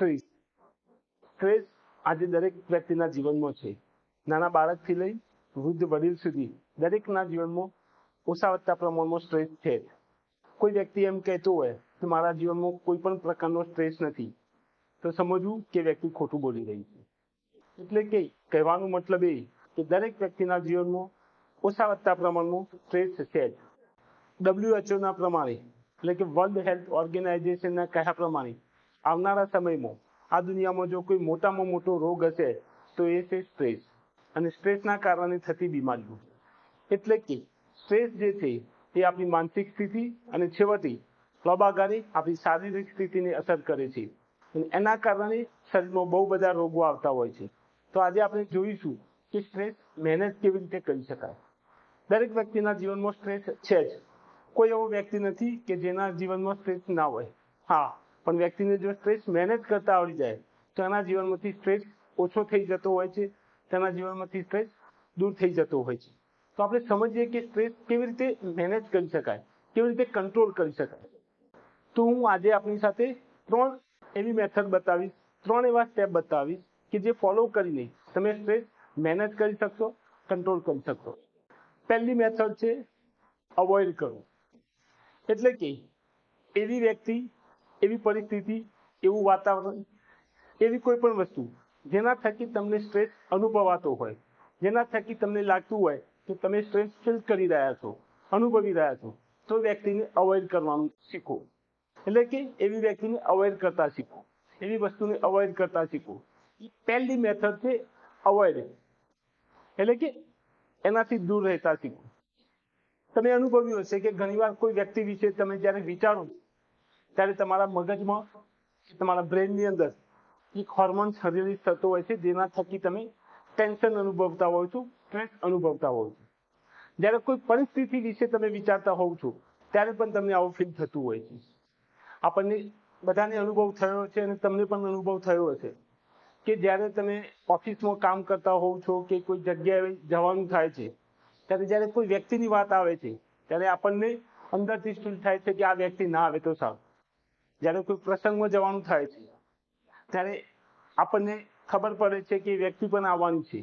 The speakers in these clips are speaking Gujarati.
સ્ટ્રેસ સ્ટ્રેસ આજે દરેક વ્યક્તિના જીવનમાં છે. નાના બાળકથી લઈ વૃદ્ધ વડીલ સુધી દરેકના જીવનમાં ઓછા વધતા પ્રમાણમાં સ્ટ્રેસ છે. કોઈ વ્યક્તિ એમ કહેતો હોય કે મારા જીવનમાં કોઈ પણ પ્રકારનો સ્ટ્રેસ નથી, તો સમજવું કે વ્યક્તિ ખોટું બોલી રહી છે. એટલે કે કહેવાનો મતલબ એ કે દરેક વ્યક્તિના જીવનમાં ઓછા વધતા પ્રમાણમાં સ્ટ્રેસ છે જ. WHO ના પ્રમાણે એટલે કે વર્લ્ડ હેલ્થ ઓર્ગેનાઇઝેશનના કહ્યા પ્રમાણે આવનારા સમયમાં આ દુનિયામાં જો કોઈ મોટામાં મોટો રોગ હશે તો એ છે સ્ટ્રેસ અને સ્ટ્રેસના કારણે થતી બીમારીઓ. એટલે કે સ્ટ્રેસ જે છે એ આપણી માનસિક સ્થિતિ અને છેવટે લાંબા ગાળે આપણી શારીરિક સ્થિતિને અસર કરે છે અને એના કારણે શરીરમાં બહુ બધા રોગો આવતા હોય છે. તો આજે આપણે જોઈશું કે સ્ટ્રેસ મેનેજ કેવી રીતે કરી શકાય. દરેક વ્યક્તિના જીવનમાં સ્ટ્રેસ છે જ. કોઈ એવો વ્યક્તિ નથી કે જેના જીવનમાં સ્ટ્રેસ ના હોય. હા, પણ વ્યક્તિને જો સ્ટ્રેસ મેનેજ કરતા આવડી જાય તો એના જીવનમાંથી સ્ટ્રેસ ઓછો થઈ જતો હોય છે, તેના જીવનમાંથી સ્ટ્રેસ દૂર થઈ જતો હોય છે. તો આપણે સમજીએ કે સ્ટ્રેસ કેવી રીતે મેનેજ કરી શકાય, કેવી રીતે કંટ્રોલ કરી શકાય. તો હું આજે આપની સાથે 3 એવી મેથડ બતાવીશ, 3 એવા સ્ટેપ બતાવીશ કે જે ફોલો કરીને તમે સ્ટ્રેસ મેનેજ કરી શકશો, કંટ્રોલ કરી શકશો. પહેલી મેથડ છે અવોઇડ કરવું. એટલે કે એવી વ્યક્તિ, એવી પરિસ્થિતિ, એવું વાતાવરણ, એવી કોઈ પણ વસ્તુ જેના થકી તમને સ્ટ્રેસ અનુભવાતો હોય, જેના થકી તમને લાગતું હોય કે તમે સ્ટ્રેસ ફીલ કરી રહ્યા છો, અનુભવી રહ્યા છો, તો વ્યક્તિને અવોઇડ કરવાનું શીખો. એટલે કે એવી વ્યક્તિને અવોઇડ કરતા શીખો, એવી વસ્તુને અવોઇડ કરતા શીખો. પહેલી મેથડ છે અવોઇડ, એટલે કે એનાથી દૂર રહેતા શીખો. તમે અનુભવ્યું હશે કે ઘણીવાર કોઈ વ્યક્તિ વિશે તમે જ્યારે વિચારો ત્યારે તમારા મગજમાં, તમારા બ્રેનની અંદર એક હોર્મોન્સ રિલીઝ થતો હોય છે, જેના થકી તમે ટેન્શન અનુભવતા હોવ છો, સ્ટ્રેસ અનુભવતા હોવ છો. જ્યારે કોઈ પરિસ્થિતિ વિશે તમે વિચારતા હોવ છો ત્યારે પણ તમને આવું ફીલ થતું હોય છે. આપણને બધાને અનુભવ થયો છે અને તમને પણ અનુભવ થયો હશે કે જ્યારે તમે ઓફિસમાં કામ કરતા હોવ છો કે કોઈ જગ્યાએ જવાનું થાય છે ત્યારે જ્યારે કોઈ વ્યક્તિની વાત આવે છે ત્યારે આપણને અંદરથી ફીલ થાય છે કે આ વ્યક્તિ ના આવે તો સારું. જ્યારે કોઈ પ્રસંગમાં જવાનું થાય છે ત્યારે આપણને ખબર પડે છે કે એ વ્યક્તિ પણ આવવાની છે,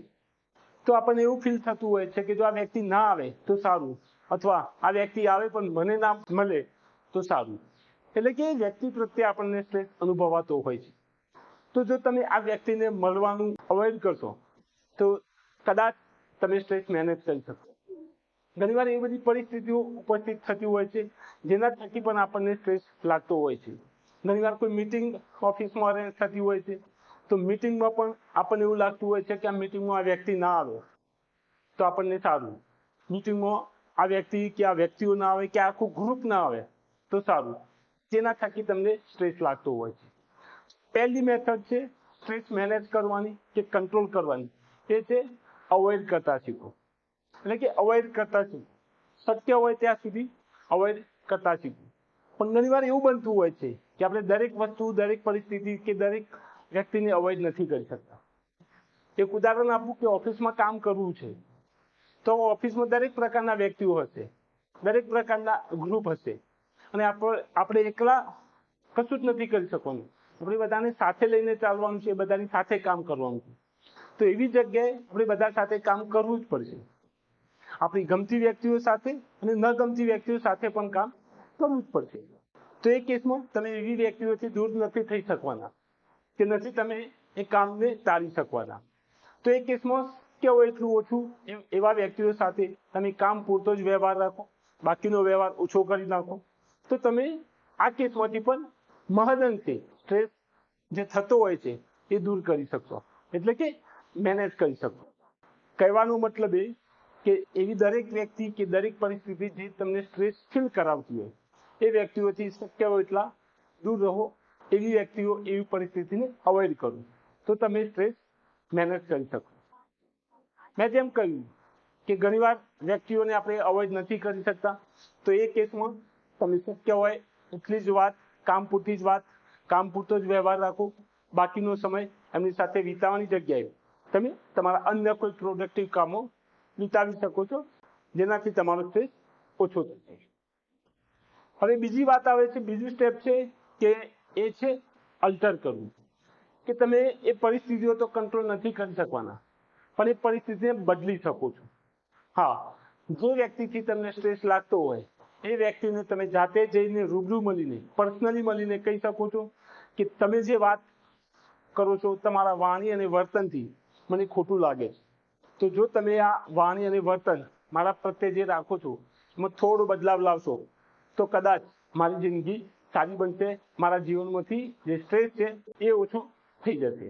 તો આપણને એવું ફીલ થતું હોય છે કે જો આ વ્યક્તિ ના આવે તો સારું, અથવા આ વ્યક્તિ આવે પણ મને ના મળે તો સારું. એટલે કે વ્યક્તિ પ્રત્યે આપણને સ્ટ્રેસ અનુભવાતો હોય છે. તો જો તમે આ વ્યક્તિને મળવાનું અવોઇડ કરશો તો કદાચ તમે સ્ટ્રેસ મેનેજ કરી શકશો. ઘણીવાર એવી બધી પરિસ્થિતિઓ ઉપસ્થિત થતી હોય છે જેના થકી પણ આપણને સ્ટ્રેસ લાગતો હોય છે. ઘણીવાર કોઈ મીટિંગ ઓફિસમાં અરેન્જ થતી હોય છે, તો મીટિંગમાં પણ આપણને એવું લાગતું હોય છે કે આ મીટિંગમાં આ વ્યક્તિ ના આવે તો આપણને સારું, મીટિંગમાં આ વ્યક્તિ કે આ વ્યક્તિઓ ના આવે કે આખું ગ્રુપ ના આવે તો સારું, જેના થકી તમને સ્ટ્રેસ લાગતો હોય છે. પહેલી મેથડ છે સ્ટ્રેસ મેનેજ કરવાની કે કંટ્રોલ કરવાની, એ છે અવોઇડ કરતા શીખો. એટલે કે અવોઇડ કરતા શીખો, શક્ય હોય ત્યાં સુધી અવોઇડ કરતા શીખો. પણ ઘણીવાર એવું બનતું હોય છે કે આપણે દરેક વસ્તુ, દરેક પરિસ્થિતિ કે દરેક વ્યક્તિને અવોઇડ નથી કરી શકતા. એક ઉદાહરણ આપું કે ઓફિસમાં કામ કરવું છે તો ઓફિસમાં દરેક પ્રકારના વ્યક્તિઓ હશે, દરેક પ્રકારના ગ્રુપ હશે અને આપણે એકલા કશું જ નથી કરી શકવાનું. આપણે બધાને સાથે લઈને ચાલવાનું છે, બધાની સાથે કામ કરવાનું છે. તો એવી જગ્યાએ આપણે બધા સાથે કામ કરવું જ પડશે. આપણી ગમતી વ્યક્તિઓ સાથે અને ન ગમતી વ્યક્તિઓ સાથે પણ કામ કરવું જ પડશે. તો એ કેસમાં તમે એવી વ્યક્તિઓથી દૂર નથી થઈ શકવાના કે નથી તમે એ કામને ટાળી શકવાના. તો એ કેસમાં શક્ય હોય એટલું ઓછું એવા વ્યક્તિઓ સાથે તમે કામ પૂરતો જ વ્યવહાર રાખો, બાકીનો વ્યવહાર ઓછો કરી નાખો. તો તમે આ કેસમાંથી પણ મહદઅંશે સ્ટ્રેસ જે થતો હોય છે એ દૂર કરી શકશો, એટલે કે મેનેજ કરી શકશો. કહેવાનો મતલબ એ કે એવી દરેક વ્યક્તિ કે દરેક પરિસ્થિતિ જે તમને સ્ટ્રેસ ફીલ કરાવતી હોય એ વ્યક્તિઓથી શક્ય હોય એટલા દૂર રહો. એવી વ્યક્તિઓ, એવી પરિસ્થિતિને અવોઇડ કરો તો તમે સ્ટ્રેસ મેનેજ કરી શકો. મેં જેમ કહ્યું કે ઘણીવાર વ્યક્તિઓને આપણે અવોઇડ નથી કરી શકતા, તો એ કેસમાં તમે શક્ય હોય એટલી જ વાત, કામ પૂરતી જ વાત, કામ પૂરતો જ વ્યવહાર રાખો. બાકીનો સમય એમની સાથે વિતાવવાની જગ્યાએ તમે તમારા અન્ય કોઈ પ્રોડક્ટિવ કામો વિતાવી શકો છો, જેનાથી તમારો સ્ટ્રેસ ઓછો થશે. હવે બીજી વાત આવે છે, બીજું સ્ટેપ છે કે એ છે અલ્ટર કરવું. કે તમે એ પરિસ્થિતિઓ તો કંટ્રોલ નથી કરી શકવાના, પણ એ પરિસ્થિતિને બદલી શકો છો. હા, જે વ્યક્તિથી તમને સ્ટ્રેસ લાગતો હોય એ વ્યક્તિને તમે જાતે જઈને રૂબરૂ મળીને, પર્સનલી મળીને કહી શકો છો કે તમે જે વાત કરો છો તમારા વાણી અને વર્તનથી મને ખોટું લાગે છે. તો જો તમે આ વાણી અને વર્તન મારા પ્રત્યે જે રાખો છો એમાં થોડો બદલાવ લાવશો તો કદાચ મારી જિંદગી સારી બનશે, મારા જીવનમાંથી જે સ્ટ્રેસ છે એ ઓછું થઈ જશે.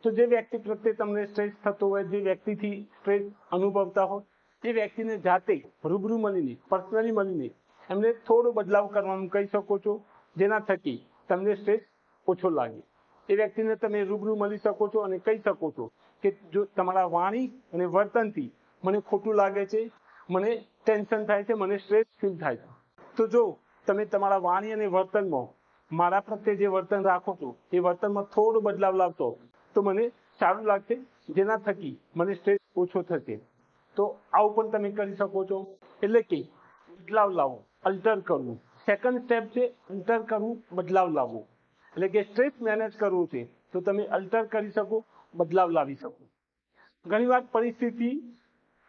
તો જે વ્યક્તિ પ્રત્યે તમને સ્ટ્રેસ થતો હોય, જે વ્યક્તિથી સ્ટ્રેસ અનુભવતા હોય, એ વ્યક્તિને જાતે રૂબરૂ મળીને, પર્સનલી મળીને એમને થોડો બદલાવ કરવાનું કહી શકો છો, જેના થકી તમને સ્ટ્રેસ ઓછો લાગે. એ વ્યક્તિને તમે રૂબરૂ મળી શકો છો અને કહી શકો છો કે જો તમારા વાણી અને વર્તનથી મને ખોટું લાગે છે, મને ટેન્શન થાય છે, મને સ્ટ્રેસ ફીલ થાય છે. તો જો તમે તમારા વાણી અને વર્તનમાં મારા પ્રત્યે જે વર્તન રાખો છો એ વર્તનમાં થોડો બદલાવ લાવશો તો મને સારું લાગશે, જેના થકી મને સ્ટ્રેસ ઓછો થશે. તો આવું પણ તમે કરી શકો છો. એટલે કે બદલાવ લાવો, અલ્ટર કરવું. સેકન્ડ સ્ટેપ છે અલ્ટર કરવું, બદલાવ લાવવો. એટલે કે સ્ટ્રેસ મેનેજ કરવું છે તો તમે અલ્ટર કરી શકો, બદલાવ લાવી શકો. ઘણીવાર પરિસ્થિતિ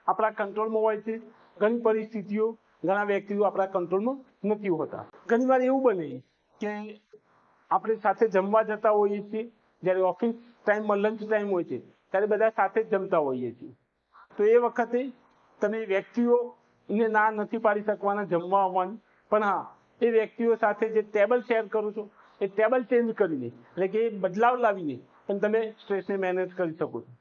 આપણા કંટ્રોલમાં હોય છે, ઘણી પરિસ્થિતિઓ, ઘણા વ્યક્તિઓ આપણા કંટ્રોલમાં નથી હોતા. ઘણીવાર એવું બને કે આપણે સાથે જમવા જતા હોઈએ છીએ, જ્યારે ઓફિસ ટાઈમમાં લંચ ટાઈમ હોય છે ત્યારે બધા સાથે જ જમતા હોઈએ છીએ. તો એ વખતે તમે વ્યક્તિઓને ના નથી પાડી શકવાના જમવા આવવાની, પણ હા, એ વ્યક્તિઓ સાથે જે ટેબલ શેર કરો છો એ ટેબલ ચેન્જ કરીને, એટલે કે બદલાવ લાવીને પણ તમે સ્ટ્રેસને મેનેજ કરી શકો છો.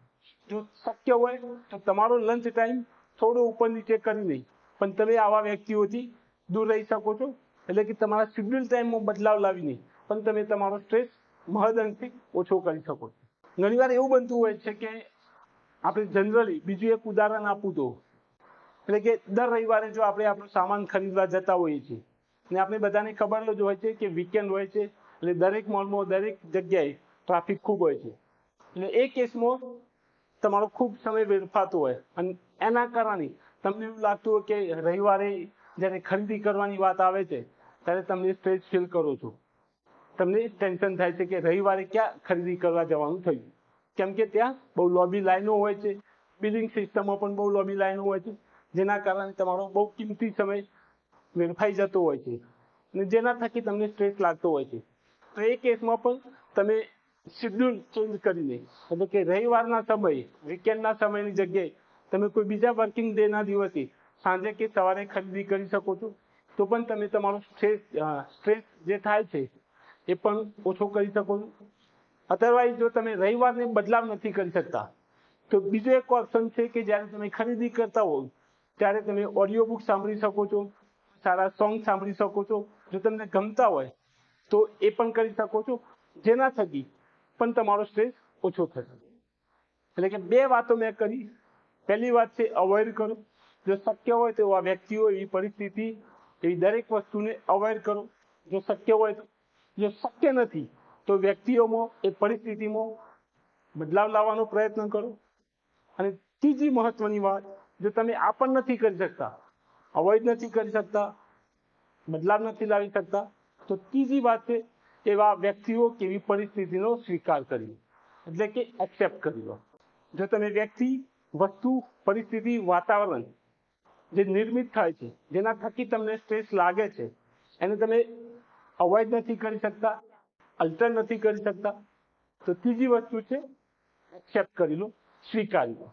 જો શક્ય હોય તો તમારો લંચ ટાઈમ થોડો ઉપર નીચે કરીને પણ તમે આવા વ્યક્તિઓથી દૂર રહી શકો છો. એટલે કે તમારા શેડ્યુલ ટાઈમમાં બદલાવ લાવીને પણ તમે તમારો સ્ટ્રેસ મહદઅંશે ઓછો કરી શકો છો. ઘણીવાર એવું બનતું હોય છે કે આપણે જનરલી, બીજું એક ઉદાહરણ આપું તો, એટલે કે દર રવિવારે જો આપણે આપણો સામાન ખરીદવા જતા હોઈએ છીએ અને આપણે બધાને ખબર જ હોય છે કે વીકેન્ડ હોય છે એટલે દરેક મોલમાં, દરેક જગ્યાએ ટ્રાફિક ખૂબ હોય છે. એટલે એ કેસમાં તમારો ખૂબ સમય વેડફાતો હોય અને એના કારણે તમને એવું લાગતું હોય કે રવિવારે જ્યારે ખરીદી કરવાની વાત આવે છે ત્યારે તમે સ્ટ્રેસ ફીલ કરો છો. તમને ટેન્શન થાય છે કે રવિવારે ક્યાં ખરીદી કરવા જવાનું થયું, કેમ કે ત્યાં બહુ લાંબી લાઈનો હોય છે, બિલિંગ સિસ્ટમમાં પણ બહુ લાંબી લાઈનો હોય છે, જેના કારણે તમારો બહુ કિંમતી સમય વેડફાઈ જતો હોય છે અને જેના થકી તમને સ્ટ્રેસ લાગતો હોય છે. તો એ કેસમાં પણ તમે શેડ્યુલ ચેન્જ કરીને, એટલે કે રવિવારના સમયે, વીકેન્ડના સમયની જગ્યાએ તમે કોઈ બીજા વર્કિંગ ડેના દિવસે સાંજે કે સવારે ખરીદી કરી શકો છો. તો પણ તમે તમારો સ્ટ્રેસ જે થાય છે એ પણ ઓછો કરી શકો છો. અધરવાઇઝ જો તમે રવિવારને બદલાવ નથી કરી શકતા તો બીજો એક ઓપ્શન છે કે જ્યારે તમે ખરીદી કરતા હો ત્યારે તમે ઓડિયો બુક સાંભળી શકો છો, સારા સોંગ સાંભળી શકો છો. જો તમને ગમતા હોય તો એ પણ કરી શકો છો, જેના થકી પણ તમારો સ્ટ્રેસ ઓછો થશે. એટલે કે બે વાતો મેં કરી. પહેલી વાત છે અવોઇડ કરો. જો શક્ય હોય તો આ વ્યક્તિઓ, એવી પરિસ્થિતિ, એવી દરેક વસ્તુને અવોઇડ કરો જો શક્ય હોય તો. જો શક્ય નથી તો વ્યક્તિઓમાં, એ પરિસ્થિતિમાં બદલાવ લાવવાનો પ્રયત્ન કરો. અને ત્રીજી મહત્વની વાત, જો તમે આ પણ નથી કરી શકતા, અવોઇડ નથી કરી શકતા, બદલાવ નથી લાવી શકતા, તો ત્રીજી વાત છે એવા વ્યક્તિઓ કે એવી પરિસ્થિતિનો સ્વીકાર કરી લો, એટલે કે એક્સેપ્ટ કરી લો. જો તમે વ્યક્તિ, વસ્તુ, પરિસ્થિતિ, વાતાવરણ જે નિર્મિત થાય છે, જેના થકી તમને સ્ટ્રેસ લાગે છે, એને તમે અવોઇડ નથી કરી શકતા, અલ્ટર નથી કરી શકતા, તો ત્રીજી વસ્તુ છે એક્સેપ્ટ કરી લો, સ્વીકારી લો.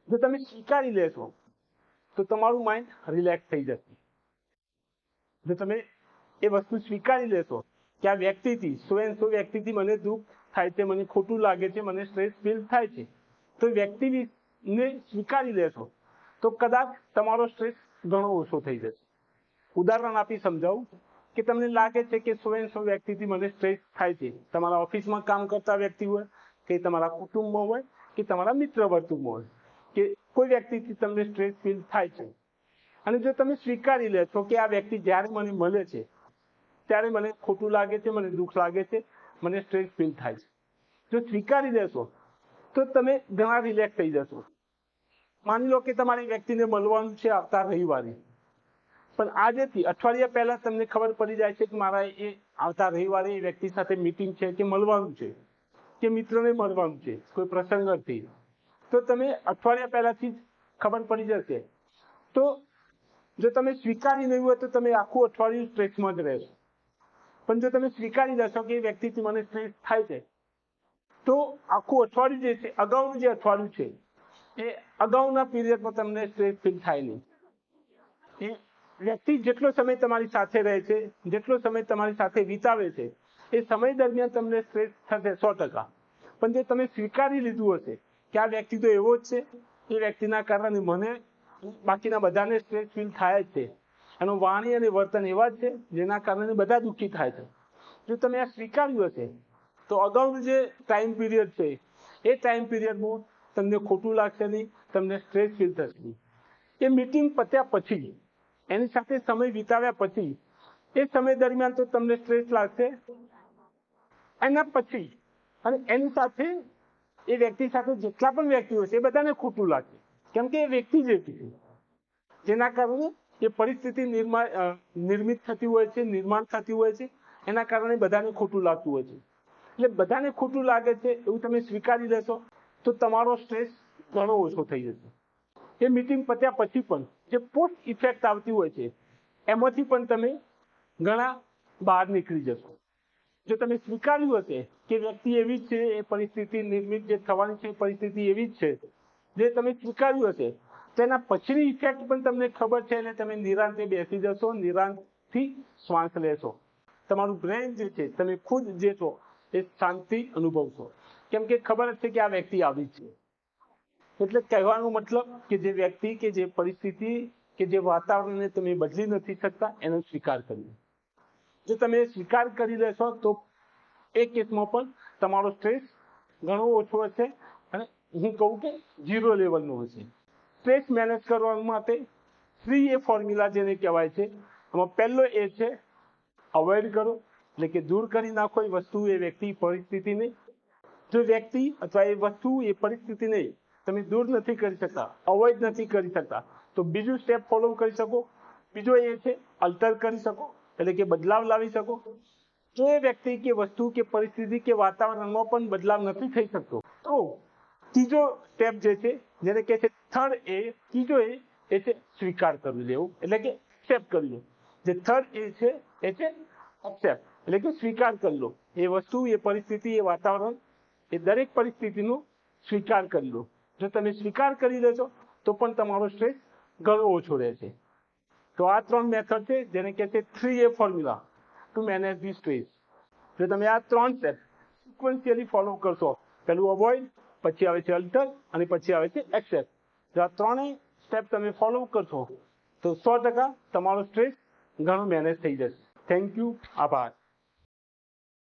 જો તમે સ્વીકારી લેશો તો તમારું માઇન્ડ રિલેક્સ થઈ જશે. જો તમે એ વસ્તુ સ્વીકારી લેશો કે આ વ્યક્તિથી, સો વ્યક્તિથી મને દુઃખ થાય છે, મને ખોટું લાગે છે, મને સ્ટ્રેસ ફીલ થાય છે, તો વ્યક્તિને સ્વીકારી લેશો તો કદાચ તમારો સ્ટ્રેસ ઘણો ઓછો થઈ જશે. ઉદાહરણ આપી સમજાવું કે તમને લાગે છે કે સો વ્યક્તિથી મને સ્ટ્રેસ થાય છે. તમારા ઓફિસમાં કામ કરતા વ્યક્તિ હોય, કે તમારા કુટુંબમાં હોય, કે તમારા મિત્ર વર્તુળમાં હોય, કે કોઈ વ્યક્તિથી તમને સ્ટ્રેસ ફીલ થાય છે. અને જો તમે સ્વીકારી લે છો કે આ વ્યક્તિ જ્યારે મને મળે છે ત્યારે મને ખોટું લાગે છે, મને દુઃખ લાગે છે, મને સ્ટ્રેસ ફીલ થાય છે, જો સ્વીકારી લેશો તો તમે ઘણા રિલેક્સ થઈ જશો. માની લો કે તમારી વ્યક્તિને મળવાનું છે આવતા રવિવારે, પણ આજેથી અઠવાડિયા પહેલા તમને ખબર પડી જાય છે કે મારા એ આવતા રવિવારે એ વ્યક્તિ સાથે મીટિંગ છે કે મળવાનું છે. કે મિત્રને મળવાનું છે કોઈ પ્રસંગથી, તો તમે અઠવાડિયા પહેલાથી જ ખબર પડી જશે. તો જો તમે સ્વીકારી નહીં હોય તો તમે આખું અઠવાડિયું સ્ટ્રેસમાં જ રહેશો. પણ જો તમે સ્વીકારી લેશો કે એ વ્યક્તિથી મને સ્ટ્રેસ થાય છે, તો આખું અઠવાડિયું જે છે, અગાઉનું જે અઠવાડિયું છે, એ અગાઉના પીરિયડમાં તમને સ્ટ્રેસ ફીલ થાય નહીં. એ વ્યક્તિ જેટલો સમય તમારી સાથે રહે છે, જેટલો સમય તમારી સાથે વિતાવે છે, એ સમય દરમિયાન તમને સ્ટ્રેસ થશે 100%. પણ જે તમે સ્વીકારી લીધું હશે કે આ વ્યક્તિ તો એવો જ છે, એ વ્યક્તિના કારણે મને બાકીના બધાને સ્ટ્રેસ ફીલ થાય જ છે, એનું વાણી અને વર્તન એવા જ છે જેના કારણે બધા દુઃખી થાય છે. જો તમે આ સ્વીકાર્યું હશે તો અગાઉનું જે ટાઈમ પીરિયડ છે એ ટાઈમ પીરિયડમાં તમને ખોટું લાગશે નહીં, તમને સ્ટ્રેસ ફીલ થશે નહીં. એ મીટિંગ પત્યા પછી, એની સાથે સમય વિતાવ્યા પછી, એ સમય દરમિયાન તો તમને સ્ટ્રેસ લાગશે. એના પછી અને એની સાથે એ વ્યક્તિ સાથે જેટલા પણ વ્યક્તિઓ છે એ બધાને ખોટું લાગશે, કેમ કે એ વ્યક્તિ જ એવી છે જેના કારણે એ પરિસ્થિતિ નિર્મિત થતી હોય છે, નિર્માણ થતી હોય છે, એના કારણે બધાને ખોટું લાગતું હોય છે. એટલે બધાને ખોટું લાગે છે એવું તમે સ્વીકારી લેશો તો તમારો સ્ટ્રેસ ઘણો ઓછો થઈ જશે. એ મીટિંગ પત્યા પછી પણ જે પોસ્ટ ઇફેક્ટ આવતી હોય છે એમાંથી પણ તમે ઘણા બહાર નીકળી જશો. જો તમે સ્વીકાર્યું હશે કે વ્યક્તિ એવી જ છે, એ પરિસ્થિતિ નિર્મિત જે થવાની છે પરિસ્થિતિ એવી જ છે, જે તમે સ્વીકાર્યું હશે, તેના પછીની ઇફેક્ટ પણ તમને ખબર છે અને તમે નિરાંતે બેસી જશો, નિરાંતથી શ્વાસ લેશો. તમારું બ્રેન જે છે, તમે ખુદ જે છો એ શાંતિ અનુભવશો, કેમ કે ખબર જ છે કે આ વ્યક્તિ આવી છે. એટલે કહેવાનો મતલબ કે જે વ્યક્તિ કે જે પરિસ્થિતિ કે જે વાતાવરણને તમે બદલી નથી શકતા એનો સ્વીકાર કર્યો. જો તમે સ્વીકાર કરી લેશો તો એ કેસમાં પણ તમારો સ્ટ્રેસ ઘણો ઓછો હશે અને હું કહું કે 0 લેવલનો હશે. સ્ટ્રેસ મેનેજ કરવા માટે 3A ફોર્મ્યુલા જેને કહેવાય છે, એમાં પહેલો એ છે અવોઇડ કરો, એટલે કે દૂર કરી નાખો એ વસ્તુ, એ વ્યક્તિ, પરિસ્થિતિને. જો વ્યક્તિ અથવા એ વસ્તુ, એ પરિસ્થિતિને તમે દૂર નથી કરી શકતા, અવોઇડ નથી કરી શકતા, તો બીજું સ્ટેપ ફોલો કરી શકો. બીજો એ છે અલ્ટર કરી શકો, એટલે કે બદલાવ લાવી શકો. જો એ વ્યક્તિ કે વસ્તુ કે પરિસ્થિતિ કે વાતાવરણમાં પણ બદલાવ નથી થઈ શકતો, તો ત્રીજો સ્ટેપ જે છે, જેને કહે છે થર્ડ એ, ત્રીજો એ છે સ્વીકાર કરી લેવું, એટલે કે એક્સેપ્ટ કરી લો. જે થર્ડ એ છે એ છે એક્સેપ્ટ, એટલે કે સ્વીકાર કરી લો. એ વસ્તુ, એ પરિસ્થિતિ, એ વાતાવરણ, એ દરેક પરિસ્થિતિનો સ્વીકાર કરી લો. જો તમે સ્વીકાર કરી લેશો તો પણ તમારો સ્ટ્રેસ ઘણો ઓછો રહેશે. તો આ 3 મેથડ છે જેને કહે છે 3A formula two manage the stress. જો તમે આ 3 સ્ટેપ સિક્વન્શિયલી ફોલો કરશો, પહેલું અવોઇડ, પછી આવે છે અલ્ટર અને પછી આવે છે એક્સેપ્ટ. જો આ 3 સ્ટેપ તમે ફોલો કરશો તો 100% તમારો સ્ટ્રેસ ઘણો મેનેજ થઈ જશે. Thank you. આભાર.